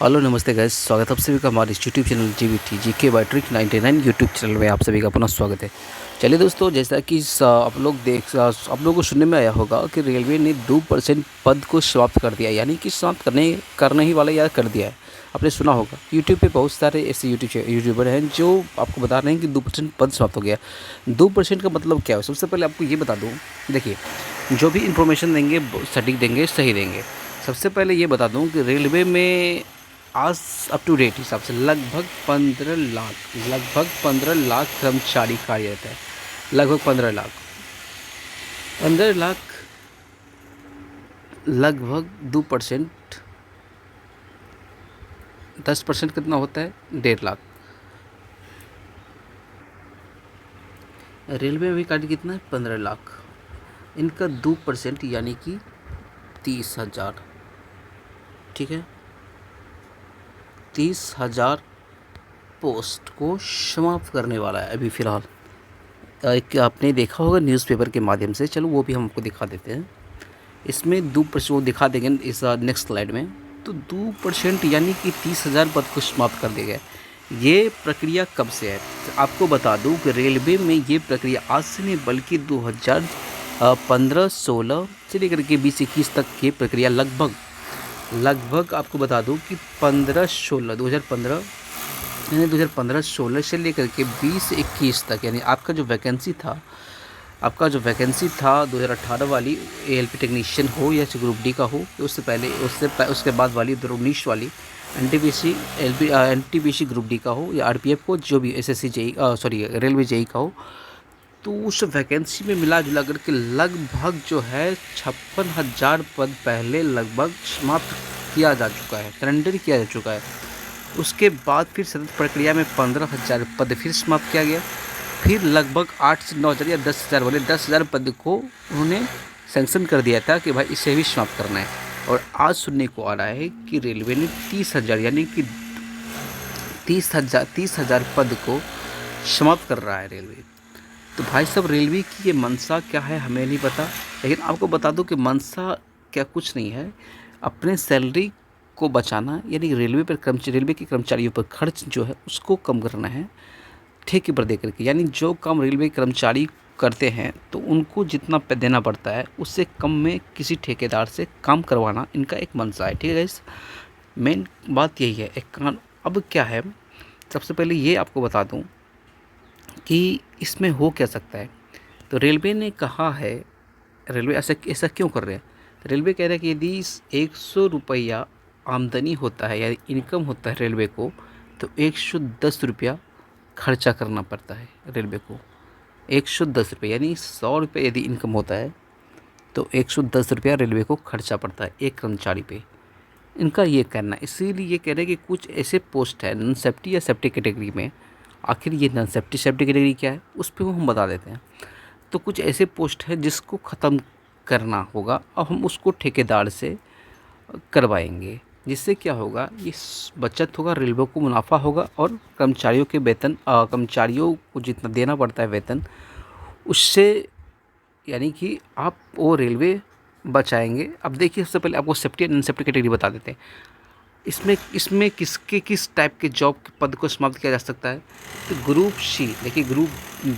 Hello नमस्ते guys, स्वागत है आप सभी का हमारे इस YouTube channel GVT GK by trick 99 YouTube channel में आप सभी का पुनः स्वागत है। चलिए दोस्तों, जैसा कि आप लोगों को सुनने में आया होगा कि रेलवे ने 2% पद को समाप्त कर दिया, यानी कि समाप्त करने ही वाला या कर दिया है। आपने सुना होगा यूट्यूब पे बहुत सारे ऐसे यूट्यूबर हैं जो आपको बता रहे हैं कि 2% पद समाप्त हो गया। 2% का मतलब क्या है? सबसे पहले आपको ये बता दूँ, देखिए, जो भी इंफॉर्मेशन देंगे सटीक देंगे, सही देंगे। सबसे पहले ये बता दूं कि रेलवे में आज अप टू डेट हिसाब से लगभग 15 लाख कर्मचारी कार्यरत है। लगभग 15 लाख लगभग 2%, 10% कितना होता है? 1.5 लाख। रेलवे में भी कार्य कितना है? 15 लाख। इनका 2% यानी कि 30,000। ठीक है, 30,000 पोस्ट को समाप्त करने वाला है अभी फ़िलहाल। एक आपने देखा होगा न्यूज़पेपर के माध्यम से, चलो वो भी हम आपको दिखा देते हैं। इसमें 2% वो दिखा देंगे इस नेक्स्ट स्लाइड में। तो 2% यानी कि 30,000 पद को समाप्त कर दिया गया। ये प्रक्रिया कब से है? तो आपको बता दूं कि रेलवे में ये प्रक्रिया आज से नहीं बल्कि 2015-16 से लेकर के 20-21 तक ये प्रक्रिया लगभग आपको बता दूं कि 2015 यानी 2015-16 से लेकर के 20-21 तक, यानी आपका जो वैकेंसी था 2018 वाली एएलपी टेक्नीशियन हो या ग्रुप डी का हो, उससे पहले उसके बाद वाली 2019 वाली एनटीपीसी ग्रुप डी का हो या आरपीएफ को, जो भी एसएससी जेई रेलवे जेई का हो, तो उस वैकेंसी में मिला जुला करके लगभग जो है 56,000 पद पहले लगभग समाप्त किया जा चुका है, सरेंडर किया जा चुका है। उसके बाद फिर सतत प्रक्रिया में 15,000 पद फिर समाप्त किया गया। फिर लगभग 8 से 9,000 या 10,000 बोले 10,000 पद को उन्होंने सैंक्शन कर दिया था कि भाई इसे भी समाप्त करना है। और आज सुनने को आ रहा है कि रेलवे ने 30,000 यानी कि 30,000 पद को समाप्त कर रहा है रेलवे। तो भाई साहब, रेलवे की ये मंशा क्या है हमें नहीं पता, लेकिन आपको बता दूं कि मंशा क्या कुछ नहीं है, अपने सैलरी को बचाना, यानी रेलवे के कर्मचारियों पर खर्च जो है उसको कम करना है ठेके पर दे करके। यानी जो काम रेलवे कर्मचारी करते हैं तो उनको जितना पे देना पड़ता है उससे कम में किसी ठेकेदार से काम करवाना इनका एक मंशा है। ठीक है गाइस, मेन बात यही है। अब क्या है, सबसे पहले ये आपको बता दूं कि इसमें हो क्या सकता है। तो रेलवे ने कहा है, रेलवे ऐसा क्यों कर रहे हैं? तो रेलवे कह रहा है कि यदि 100 रुपया आमदनी होता है या इनकम होता है रेलवे को, तो 110 रुपया खर्चा करना पड़ता है रेलवे को। 110 रुपये यानी 100 रुपये यदि इनकम होता है तो 110 रुपया रेलवे को खर्चा पड़ता है एक कर्मचारी पे। इनका ये कहना है, इसीलिए ये कह रहे हैं कि कुछ ऐसे पोस्ट है नॉन सेफ्टी या सेफ्टी कैटेगरी में। आखिर ये नॉन सेफ्टी कैटेगरी क्या है उस पर हम बता देते हैं। तो कुछ ऐसे पोस्ट है जिसको ख़त्म करना होगा और हम उसको ठेकेदार से करवाएंगे, जिससे क्या होगा, ये बचत होगा, रेलवे को मुनाफा होगा और कर्मचारियों को जितना देना पड़ता है वेतन, उससे यानी कि आप वो रेलवे बचाएंगे। अब देखिए, सबसे पहले आपको safety and non safety category बता देते हैं। इसमें किस टाइप के जॉब के पद को समाप्त किया जा सकता है? तो ग्रुप सी, देखिए, ग्रुप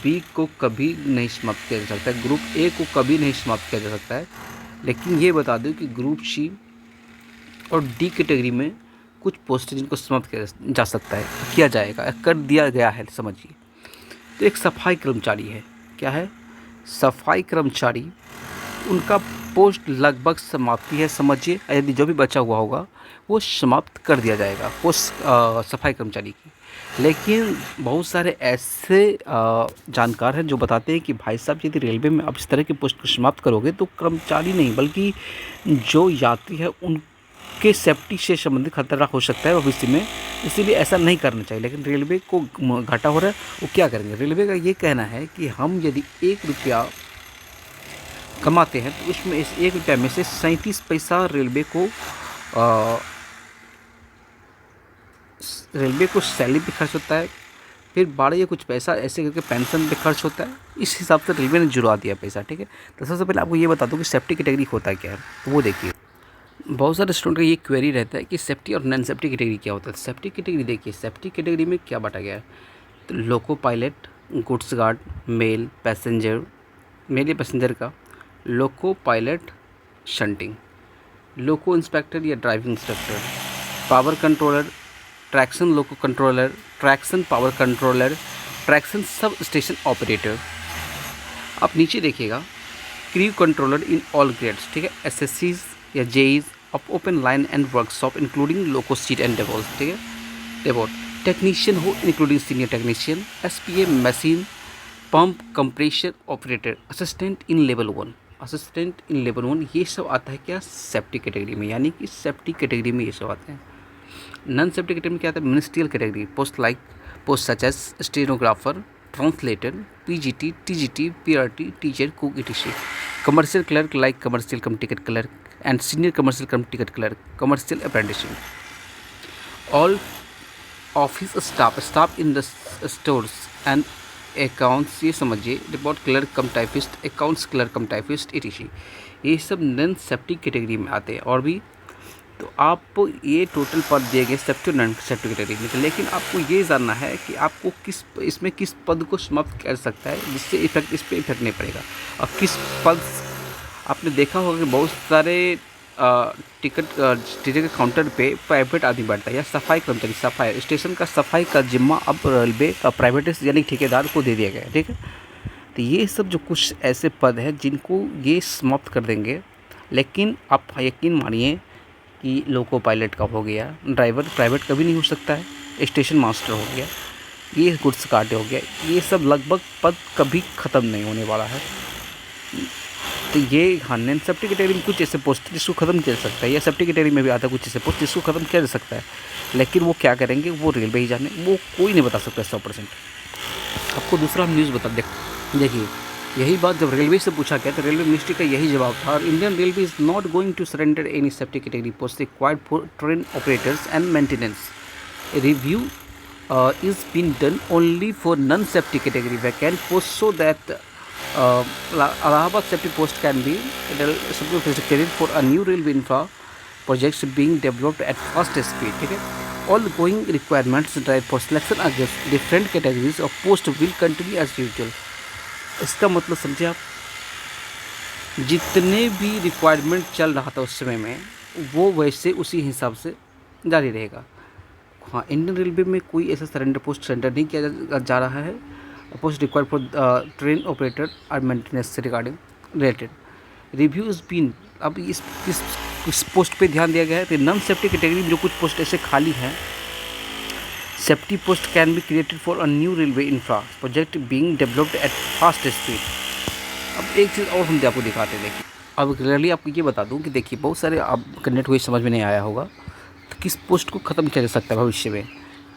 बी को कभी नहीं समाप्त किया जा सकता है, ग्रुप ए को कभी नहीं समाप्त किया जा सकता है। लेकिन ये बता दूं कि ग्रुप सी और डी कैटेगरी में कुछ पोस्ट जिनको समाप्त किया जा सकता है, किया जाएगा, कर दिया गया है, समझिए। तो एक सफाई कर्मचारी है, क्या है? सफाई कर्मचारी, उनका पोस्ट लगभग समाप्ति है, समझिए। यदि जो भी बचा हुआ होगा वो समाप्त कर दिया जाएगा पोस्ट सफाई कर्मचारी की। लेकिन बहुत सारे ऐसे जानकार हैं जो बताते हैं कि भाई साहब, यदि रेलवे में आप इस तरह के पोस्ट को समाप्त करोगे तो कर्मचारी नहीं बल्कि जो यात्री है उनके सेफ्टी से संबंधित खतरा हो सकता है भविष्य में, इसीलिए ऐसा नहीं करना चाहिए। लेकिन रेलवे को घाटा हो रहा है, वो क्या करेंगे? रेलवे का ये कहना है कि हम यदि 1 रुपया कमाते हैं तो उसमें इस 1 रुपया में से 37 पैसा रेलवे को सैलरी पे खर्च होता है, फिर 12 या कुछ पैसा ऐसे करके पेंशन पे खर्च होता है। इस हिसाब से रेलवे ने जुड़वा दिया पैसा। ठीक है, तो सबसे पहले आपको ये बता दूं कि सेफ्टी कैटेगरी होता क्या है, तो वो देखिए। बहुत सारे स्टूडेंट का ये क्वेरी रहता है कि सेफ्टी और नॉन सेफ्टी कैटेगरी क्या होता है। सेफ्टी कैटेगरी देखिए, सेफ्टी कैटेगरी में क्या बांटा गया है, तो loco pilot, goods guard, mail passenger, mail या पैसेंजर का, loco pilot shunting, loco inspector या driving instructor, power controller, traction loco controller, traction power controller, traction sub station operator. आप नीचे देखिएगा, crew controller in all grades, ठीक है, एसएससीज या JEs of open line and workshop including loco shed and डेवोल्स, ठीक है, डेवोट टेक्नीशियन हो including senior technician, SPA machine pump compressor operator, assistant in level 1, assistant in level 1, ये सब आता है क्या, सेफ्टी कैटेगरी में, यानी कि सेफ्टी कैटेगरी में ये सब आते हैं। नॉन सेफ्टी कैटेगरी में क्या आता है, ministerial category, post like post such as stenographer, translator, PGT, TGT, PRT, teacher, cook, ETC, commercial clerk like commercial cum ticket clerk and senior commercial cum ticket clerk, commercial apprenticeship, all office staff in the stores and accounts, ये समझिए, report clerk cum typist, accounts clerk cum typist, ETC, ये सब non safety category में आते हैं। और भी तो आप ये टोटल पद दिए गए सेफ्टी और नॉन सेफ्टी कैटेगरी में, लेकिन आपको ये जानना है कि आपको किस पद को समाप्त कर सकता है जिससे इफेक्ट इस पर इफेक्ट नहीं पड़ेगा। और किस पद, आपने देखा होगा कि बहुत सारे टिकट के काउंटर पे प्राइवेट आदमी बैठता है, या सफाई कर्मचारी, सफाई स्टेशन का सफाई का जिम्मा अब रेलवे का प्राइवेट यानी ठेकेदार को दे दिया गया है, ठीक है। तो ये सब जो कुछ ऐसे पद हैं जिनको ये समाप्त कर देंगे, लेकिन आप यकीन मानिए कि लोको पायलट का हो गया, ड्राइवर प्राइवेट कभी नहीं हो सकता है, स्टेशन मास्टर हो गया, ये गुड्स कार्ड हो गया, ये सब लगभग पद कभी ख़त्म नहीं होने वाला है। तो ये हाँ, नॉन सेफ्टी कैटेगरी में कुछ ऐसे पोस्ट जिसको ख़त्म किया जा सकता है, या सेफ्टी कैटेगरी में भी आता है कुछ ऐसे पोस्ट जिसको ख़त्म किया जा सकता है, लेकिन वो क्या करेंगे वो रेलवे ही जाने, वो कोई नहीं बता सकता 100%। आपको दूसरा हम न्यूज़ बता देखिए, यही बात जब रेलवे से पूछा गया तो रेलवे मिनिस्ट्री का यही जवाब था, और Indian railway is not going to surrender any safety category post required for train operators and maintenance. Review is being done only for non-safety category vacant posts so that Allahabad safety post can be created for a new railway infra projects being developed at fast speed, ठीक है। All going requirements drive for selection against different categories of post will continue as usual। इसका मतलब समझे आप, जितने भी requirement चल रहा था उस समय में वो वैसे उसी हिसाब से जारी रहेगा। हाँ, इंडियन रेलवे में कोई ऐसा सरेंडर पोस्ट सरेंडर नहीं किया जा रहा है, post required for train operator और मेंटेनेंस से regarding related review is been. अब इस पोस्ट पे ध्यान दिया गया है कि नॉन सेफ्टी कैटेगरी में जो कुछ पोस्ट ऐसे खाली हैं, safety post can be created for a new railway infra project being developed eight fast speed. अब एक चीज़ और हम आपको दिखाते हैं, देखिए, अब क्लियरली आपको ये बता दूं कि देखिए बहुत सारे आप कैंडिडेट को समझ में नहीं आया होगा तो किस पोस्ट को ख़त्म किया जा सकता है भविष्य में।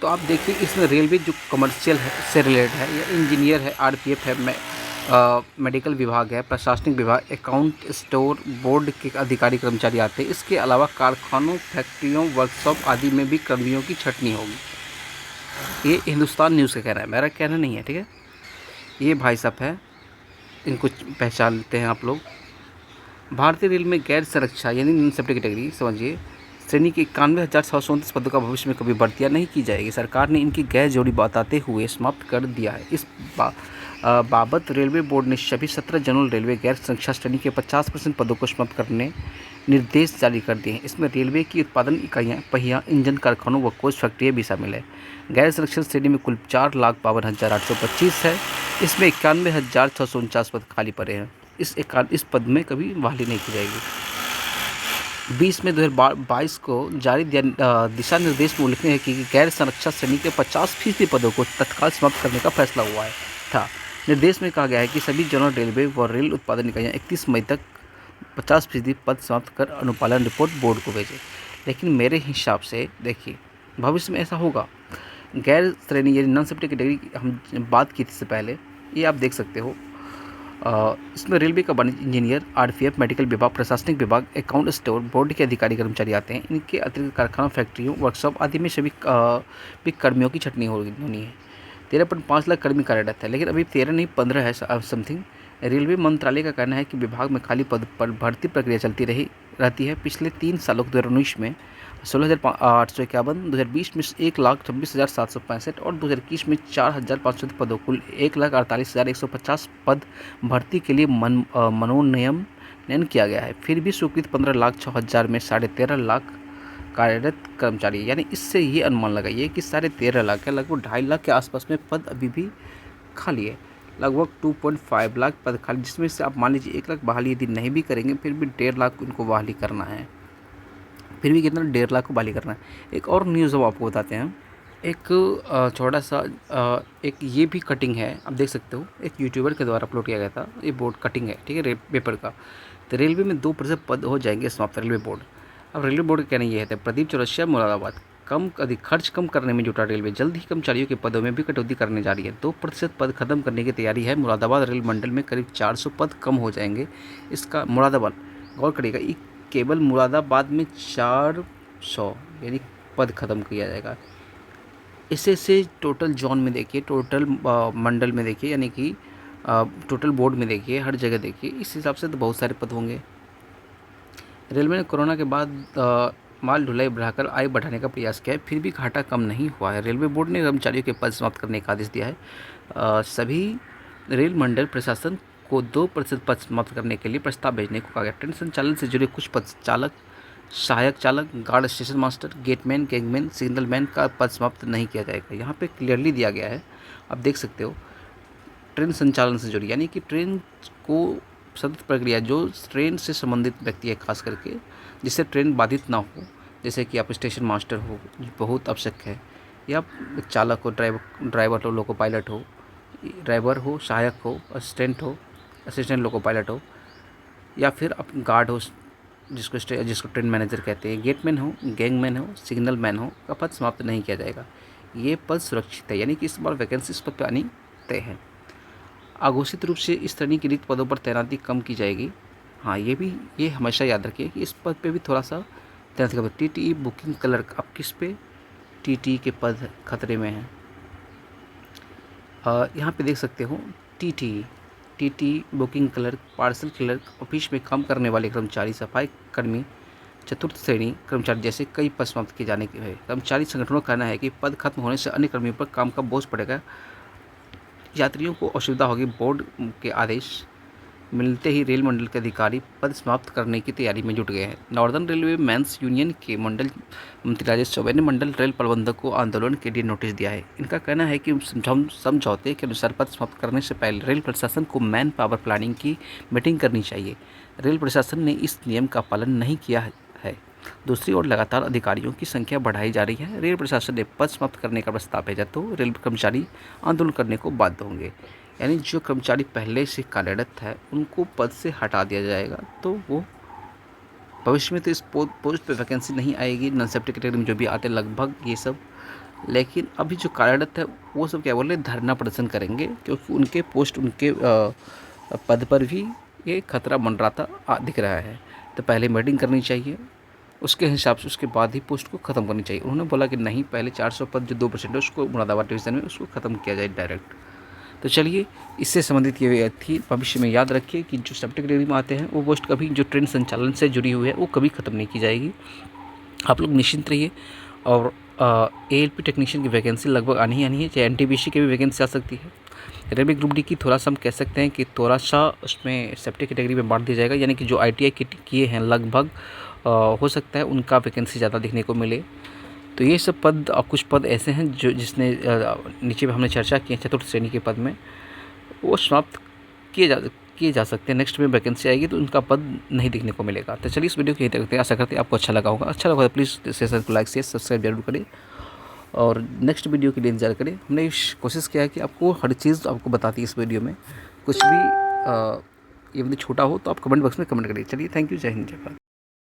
तो आप देखिए, इसमें रेलवे जो कमर्शियल है से रिलेटेड है, या इंजीनियर है, आरपीएफ है, मेडिकल विभाग है, प्रशासनिक विभाग, अकाउंट, स्टोर, बोर्ड के अधिकारी कर्मचारी आते हैं। इसके अलावा कारखानों, फैक्ट्रियों, वर्कशॉप आदि में भी कर्मियों की छंटनी होगी। ये हिंदुस्तान न्यूज़ का कहना है, मेरा कहना नहीं है, ठीक है। ये भाई साहब है, इनको पहचानते हैं आप लोग। भारतीय रेल में गैर संरक्षा यानी नॉन सेफ्टी कैटेगरी समझिए श्रेणी के 91,629 पदों का भविष्य में कभी भर्तियाँ नहीं की जाएगी। सरकार ने इनकी गैर जोड़ी बताते हुए समाप्त कर दिया है। इस बाबत रेलवे बोर्ड ने सभी 17 जनरल रेलवे गैर संरक्षा श्रेणी के 50% पदों को समाप्त करने निर्देश जारी कर दिए हैं। इसमें रेलवे की उत्पादन इकाइयाँ, पहिया, इंजन कारखानों व कोच फैक्ट्रियाँ भी शामिल है। गैर संरक्षण श्रेणी में कुल 4,52,825 है। इसमें 91,649 पद खाली पड़े हैं। इस पद में कभी बहाली नहीं की जाएगी। 20 में 2022 को जारी दिशा निर्देश में उल्लेखनीय है कि गैर संरक्षा श्रेणी के 50% पदों को तत्काल समाप्त करने का फैसला हुआ था। निर्देश में कहा गया है कि सभी जनरल रेलवे व रेल उत्पादन इकाइयाँ 31 मई तक 50% पद समाप्त कर अनुपालन रिपोर्ट बोर्ड को भेजें। लेकिन मेरे हिसाब से देखिए, भविष्य में ऐसा होगा। गैर श्रेणी यानी नॉन सेफ्टी कैटेगरी हम बात की थी इससे पहले, ये आप देख सकते हो। इसमें रेलवे का वाणिज्य इंजीनियर, आरपीएफ, मेडिकल विभाग, प्रशासनिक विभाग, अकाउंट, स्टोर, बोर्ड के अधिकारी कर्मचारी आते हैं। इनके अतिरिक्त कारखानों, फैक्ट्रियों, वर्कशॉप आदि में सभी भी कर्मियों की छंटनी होनी है। 13.5 लाख कर्मी कार्यरत है, लेकिन अभी 13 नहीं 15 है समथिंग। रेलवे मंत्रालय का कहना है कि विभाग में खाली पद पर भर्ती प्रक्रिया चलती रही रहती है। पिछले 3 सालों 2019 में 16,851, 2020 में 1,26,765 और 2021 में 4,500 पदों, कुल 1,48,150 पद भर्ती के लिए मनोनयन किया गया है। फिर भी स्वीकृत 15,06,000 में 13.5 लाख कार्यरत कर्मचारी, यानी इससे ये अनुमान लगाइए कि 13.5 लाख या लगभग 2.5 लाख के आसपास में पद अभी भी खाली है। लगभग 2.5 लाख पद खाली, जिसमें से आप मान लीजिए 1 लाख बहाली यदि नहीं भी करेंगे फिर भी 1.5 लाख उनको बहाली करना है। फिर भी कितना, 1.5 लाख को बहाली करना है। एक और न्यूज़ हम आपको बताते हैं। एक छोटा सा एक ये भी कटिंग है, आप देख सकते हो, एक यूट्यूबर के द्वारा अपलोड किया गया था। ये बोर्ड कटिंग है, ठीक है, पेपर का। तो रेलवे में 2% पद हो जाएंगे समाप्त, रेलवे बोर्ड। अब रेलवे बोर्ड का कहना ये है, प्रदीप चौरसिया मुरादाबाद, अधिक खर्च कम करने में जुटा रेलवे, जल्द ही कर्मचारियों के पदों में भी कटौती करने जा रही है। 2% पद खत्म करने की तैयारी है। मुरादाबाद रेल मंडल में करीब 400 पद कम हो जाएंगे। इसका मुरादाबाद, गौर करिएगा, केवल मुरादाबाद में 400 यानी पद खत्म किया जाएगा। इसे से टोटल जोन में देखिए, टोटल मंडल में देखिए, यानी कि टोटल बोर्ड में देखिए, हर जगह देखिए, इस हिसाब से तो बहुत सारे पद होंगे। रेलवे ने कोरोना के बाद माल ढुलाई बढ़ाकर आय बढ़ाने का प्रयास किया है, फिर भी घाटा कम नहीं हुआ है। रेलवे बोर्ड ने कर्मचारियों के पद समाप्त करने का आदेश दिया है। सभी रेल मंडल प्रशासन को 2% पद समाप्त करने के लिए प्रस्ताव भेजने को कहा गया। ट्रेन संचालन से जुड़े कुछ पद, चालक, सहायक चालक, guard, station master, gateman, gangman, signalman का पद समाप्त नहीं किया जाएगा। यहाँ पे क्लियरली दिया गया है, आप देख सकते हो। ट्रेन संचालन से जुड़ी, यानी कि ट्रेन को सतत प्रक्रिया, जो ट्रेन से संबंधित व्यक्ति है खास करके, जिससे ट्रेन बाधित ना हो, जैसे कि आप स्टेशन मास्टर हो, बहुत आवश्यक है, या चालक हो, ड्राइवर हो, लोको पायलट हो, ड्राइवर हो, सहायक हो, असिस्टेंट लोको पायलट हो, या फिर आप गार्ड हो, जिसको ट्रेन मैनेजर कहते हैं, गेटमैन हो, गैंगमैन हो, सिग्नल मैन हो, का पद समाप्त नहीं किया जाएगा। ये पद सुरक्षित है, यानी कि इस बार वैकेंसी इस पद पर आनी तय है। अघोषित रूप से इस श्रेणी के रिक्त पदों पर तैनाती कम की जाएगी। हाँ, ये हमेशा याद रखिए कि इस पद पे भी थोड़ा सा तैनाती कम। टीटीई बुकिंग क्लर्क, अब किस पे टीटीई के पद खतरे में हैं। यहाँ पे देख सकते हो, TTE booking clerk, parcel clerk, office में काम करने वाले कर्मचारी, सफाई कर्मी, चतुर्थ श्रेणी कर्मचारी जैसे कई पद समाप्त किए जाने के है। कर्मचारी संगठनों का कहना है कि पद खत्म होने से अन्य कर्मियों पर काम का बोझ पड़ेगा, यात्रियों को असुविधा होगी। बोर्ड के आदेश मिलते ही रेल मंडल के अधिकारी पद समाप्त करने की तैयारी में जुट गए हैं। नॉर्दर्न रेलवे मेंस यूनियन के मंडल मंत्री राजेश चौबे ने मंडल रेल प्रबंधक को आंदोलन के लिए नोटिस दिया है। इनका कहना है कि समझौते के अनुसार पद समाप्त करने से पहले रेल प्रशासन को मैन पावर प्लानिंग की मीटिंग करनी चाहिए। रेल प्रशासन ने इस नियम का पालन नहीं किया है। दूसरी ओर लगातार अधिकारियों की संख्या बढ़ाई जा रही है। रेल प्रशासन ने पद समाप्त करने का प्रस्ताव भेजा तो रेल कर्मचारी आंदोलन करने को बाध्य होंगे, यानी जो कर्मचारी पहले से कार्यरत है उनको पद से हटा दिया जाएगा। तो वो भविष्य में तो इस पोस्ट पे वैकेंसी नहीं आएगी, नॉन सेफ्टी कैटेगरी में जो भी आते लगभग ये सब। लेकिन अभी जो कार्यरत है वो सब क्या बोल रहे, धरना प्रदर्शन करेंगे, क्योंकि उनके पोस्ट, उनके पद पर भी ये खतरा मंडराता दिख रहा है। तो पहले मीटिंग करनी चाहिए, उसके हिसाब से उसके बाद ही पोस्ट को ख़त्म करनी चाहिए। उन्होंने बोला कि नहीं, पहले 400 पद जो 2% है उसको मुरादाबाद डिवीज़न में उसको ख़त्म किया जाए डायरेक्ट। तो चलिए, इससे संबंधित ये थी। भविष्य में याद रखिए कि जो सब कैटेगरी में आते हैं वो पोस्ट कभी, जो ट्रेन संचालन से जुड़ी हुई है, वो कभी ख़त्म नहीं की जाएगी। आप लोग निश्चिंत रहिए। और ALP टेक्नीशियन की वैकेंसी लगभग आनी ही आनी है, चाहे NTPC की भी वैकेंसी आ सकती है। रेलवे ग्रुप डी की थोड़ा सा हम कह सकते हैं कि थोड़ा सा उसमें सेफ्टी कैटेगरी में बांट दिया जाएगा, यानी कि जो ITI किए हैं लगभग हो सकता है उनका वैकेंसी ज़्यादा देखने को मिले। तो ये सब पद और कुछ पद ऐसे हैं जो जिसने नीचे में हमने चर्चा की है, चतुर्थ श्रेणी के पद में वो समाप्त किए जा सकते हैं। नेक्स्ट में वैकेंसी आएगी तो उनका पद नहीं देखने को मिलेगा। तो चलिए, इस वीडियो को यहीं तक रखते हैं। आशा करते हैं आपको अच्छा लगा होगा। अच्छा लगा तो प्लीज़ सेशन को लाइक शेयर सब्सक्राइब जरूर करें और नेक्स्ट वीडियो के लिए इंतजार करें। हमने कोशिश किया है कि आपको हर चीज़ आपको बताती है इस वीडियो में। कुछ भी ये छोटा हो तो आप कमेंट बॉक्स में कमेंट करिए। चलिए, थैंक यू, जय हिंद, जय भारत।